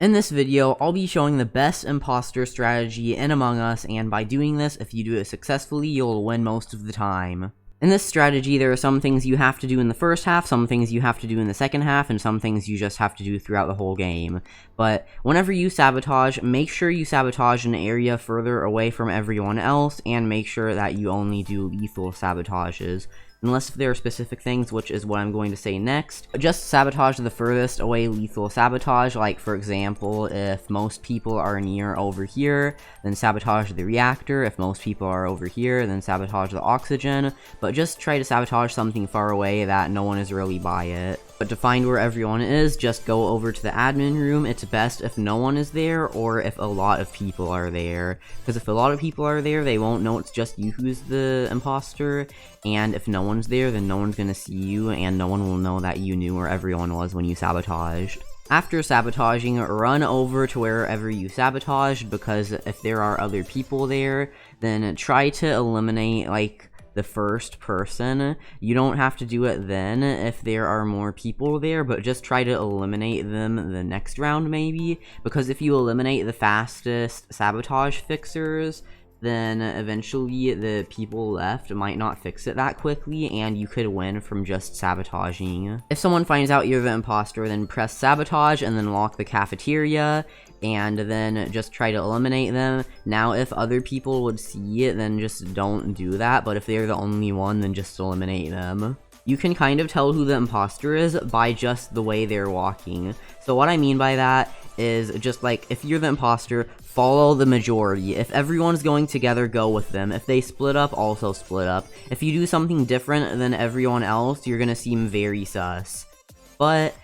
In this video, I'll be showing the best imposter strategy in Among Us, and by doing this, if you do it successfully, you'll win most of the time. In this strategy, there are some things you have to do in the first half, some things you have to do in the second half, and some things you just have to do throughout the whole game. But whenever you sabotage, make sure you sabotage an area further away from everyone else, and make sure that you only do lethal sabotages. Unless there are specific things, which is what I'm going to say next. Just sabotage the furthest away lethal sabotage, like for example, if most people are near over here, then sabotage the reactor. If most people are over here, then sabotage the oxygen. But just try to sabotage something far away that no one is really by it. But to find where everyone is, just go over to the admin room. It's best if no one is there, or if a lot of people are there. Because if a lot of people are there, they won't know it's just you who's the imposter. And if no one's there, then no one's gonna see you, and no one will know that you knew where everyone was when you sabotaged. After sabotaging, run over to wherever you sabotaged, because if there are other people there, then try to eliminate, like, the first person. You don't have to do it then if there are more people there, but just try to eliminate them the next round maybe, because if you eliminate the fastest sabotage fixers, then eventually the people left might not fix it that quickly, and you could win from just sabotaging. If someone finds out you're the imposter, then press sabotage and then lock the cafeteria, and then just try to eliminate them. Now, if other people would see it, then just don't do that, but if they're the only one, then just eliminate them. You can kind of tell who the imposter is by just the way they're walking. So what I mean by that is just like, if you're the imposter, follow the majority. If everyone's going together, go with them. If they split up, also split up. If you do something different than everyone else, you're gonna seem very sus. But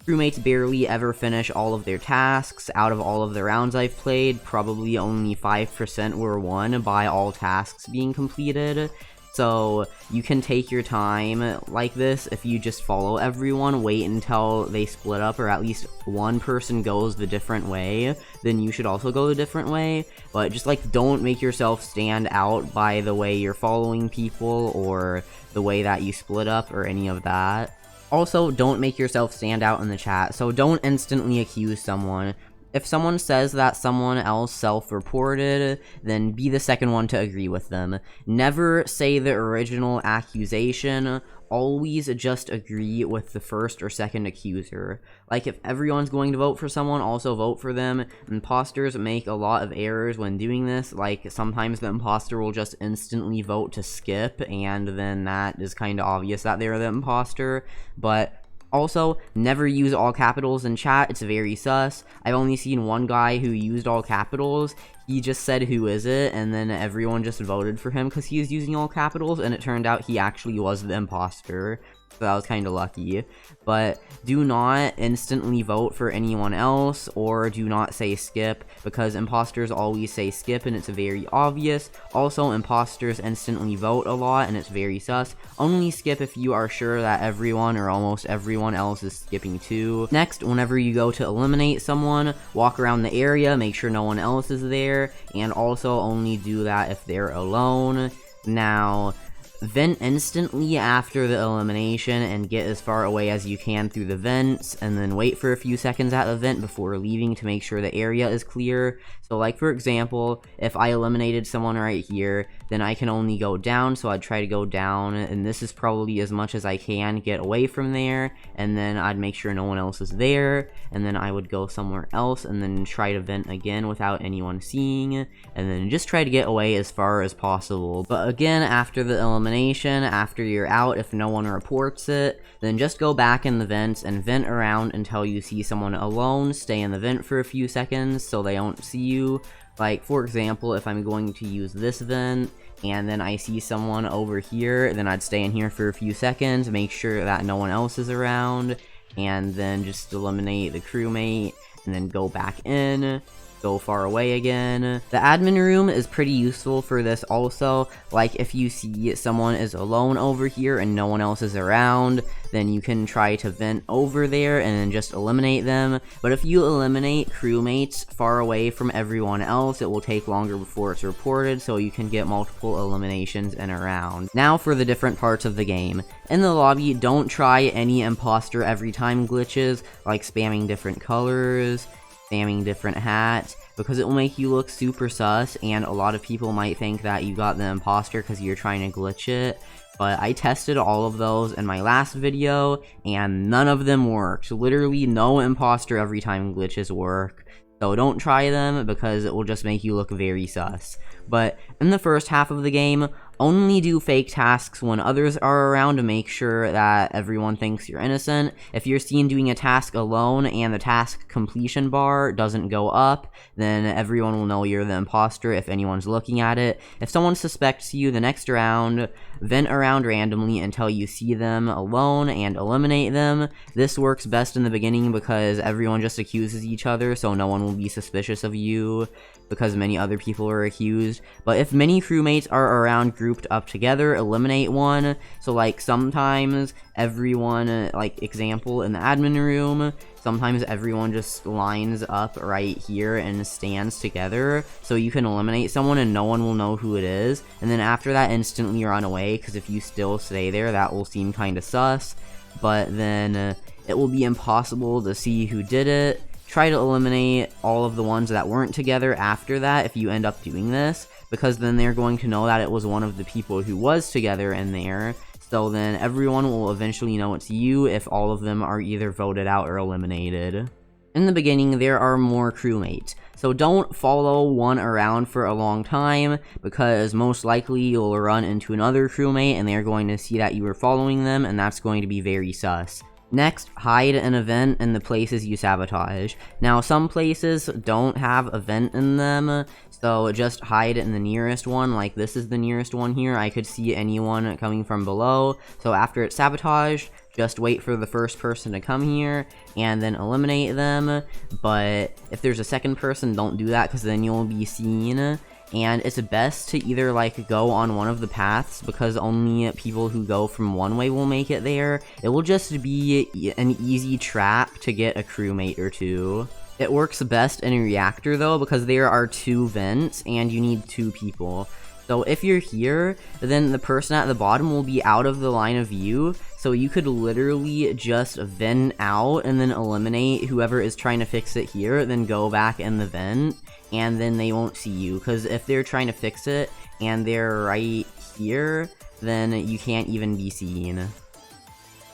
crewmates barely ever finish all of their tasks. Out of all of the rounds I've played, probably only 5% were won by all tasks being completed. So you can take your time like this if you just follow everyone, wait until they split up, or at least one person goes the different way, then you should also go the different way. But just like, don't make yourself stand out by the way you're following people or the way that you split up or any of that. Also, don't make yourself stand out in the chat, so don't instantly accuse someone. If someone says that someone else self-reported, then be the second one to agree with them. Never say the original accusation, always just agree with the first or second accuser. Like, if everyone's going to vote for someone, also vote for them. Imposters make a lot of errors when doing this, like sometimes the imposter will just instantly vote to skip, and then that is kind of obvious that they're the imposter, but also, never use all capitals in chat, it's very sus. I've only seen one guy who used all capitals. He just said, "Who is it?" and then everyone just voted for him because he was using all capitals, and it turned out he actually was the imposter. So that was kind of lucky. But do not instantly vote for anyone else, or do not say skip, because imposters always say skip and it's very obvious. Also, imposters instantly vote a lot and it's very sus. Only skip if you are sure that everyone or almost everyone else is skipping too. Next, whenever you go to eliminate someone, walk around the area, make sure no one else is there, and also only do that if they're alone. Now, vent instantly after the elimination and get as far away as you can through the vents, and then wait for a few seconds at the vent before leaving to make sure the area is clear. So like, for example, if I eliminated someone right here, then I can only go down, so I'd try to go down, and this is probably as much as I can get away from there, and then I'd make sure no one else is there, and then I would go somewhere else, and then try to vent again without anyone seeing, and then just try to get away as far as possible. But again, after the elimination, after you're out, if no one reports it, then just go back in the vents and vent around until you see someone alone. Stay in the vent for a few seconds so they don't see you. Like, for example, if I'm going to use this vent and then I see someone over here, then I'd stay in here for a few seconds, make sure that no one else is around, and then just eliminate the crewmate, and then go back in, go far away again. The admin room is pretty useful for this also. Like, if you see someone is alone over here and no one else is around, then you can try to vent over there and then just eliminate them. But if you eliminate crewmates far away from everyone else, it will take longer before it's reported, so you can get multiple eliminations in a round. Now for the different parts of the game. In the lobby, don't try any imposter every time glitches, like spamming different colors, spamming different hats, because it will make you look super sus, and a lot of people might think that you got the imposter because you're trying to glitch it. But I tested all of those in my last video, and none of them worked. Literally no imposter every time glitches work. So don't try them, because it will just make you look very sus. But in the first half of the game, only do fake tasks when others are around to make sure that everyone thinks you're innocent. If you're seen doing a task alone and the task completion bar doesn't go up, then everyone will know you're the imposter if anyone's looking at it. If someone suspects you the next round, vent around randomly until you see them alone and eliminate them. This works best in the beginning because everyone just accuses each other, so no one will be suspicious of you because many other people are accused. But if many crewmates are around grouped up together, eliminate one. So like sometimes everyone, like example in the admin room, sometimes everyone just lines up right here and stands together, so you can eliminate someone and no one will know who it is, and then after that instantly run away, because if you still stay there, that will seem kinda sus, but then it will be impossible to see who did it. Try to eliminate all of the ones that weren't together after that if you end up doing this, because then they're going to know that it was one of the people who was together in there, so then everyone will eventually know it's you if all of them are either voted out or eliminated. In the beginning, there are more crewmates, so don't follow one around for a long time, because most likely you'll run into another crewmate and they're going to see that you were following them, and that's going to be very sus. Next, hide an event in the places you sabotage. Now, some places don't have event in them, so just hide it in the nearest one. Like, this is the nearest one here. I could see anyone coming from below, so after it's sabotaged, just wait for the first person to come here, and then eliminate them. But if there's a second person, don't do that, because then you'll be seen. And it's best to either, like, go on one of the paths, because only people who go from one way will make it there. It will just be an easy trap to get a crewmate or two. It works best in a reactor, though, because there are 2 vents, and you need 2 people. So if you're here, then the person at the bottom will be out of the line of view, so you could literally just vent out and then eliminate whoever is trying to fix it here, then go back in the vent, and then they won't see you, because if they're trying to fix it and they're right here, then you can't even be seen.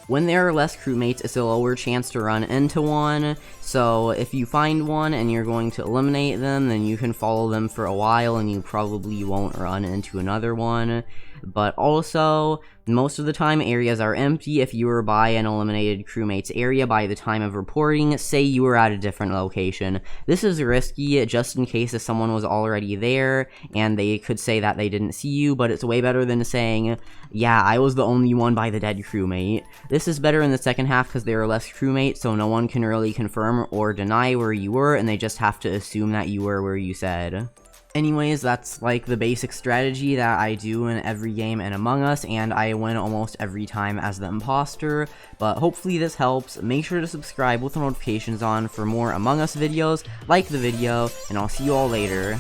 When there are less crewmates, it's a lower chance to run into one, so if you find one and you're going to eliminate them, then you can follow them for a while and you probably won't run into another one. But also, most of the time areas are empty if you were by an eliminated crewmate's area by the time of reporting. Say you were at a different location. This is risky just in case if someone was already there and they could say that they didn't see you, but it's way better than saying, yeah, I was the only one by the dead crewmate. This is better in the second half because there are less crewmates, so no one can really confirm or deny where you were, and they just have to assume that you were where you said. Anyways, that's like the basic strategy that I do in every game in Among Us, and I win almost every time as the imposter. But hopefully this helps. Make sure to subscribe with the notifications on for more Among Us videos. Like the video, and I'll see you all later.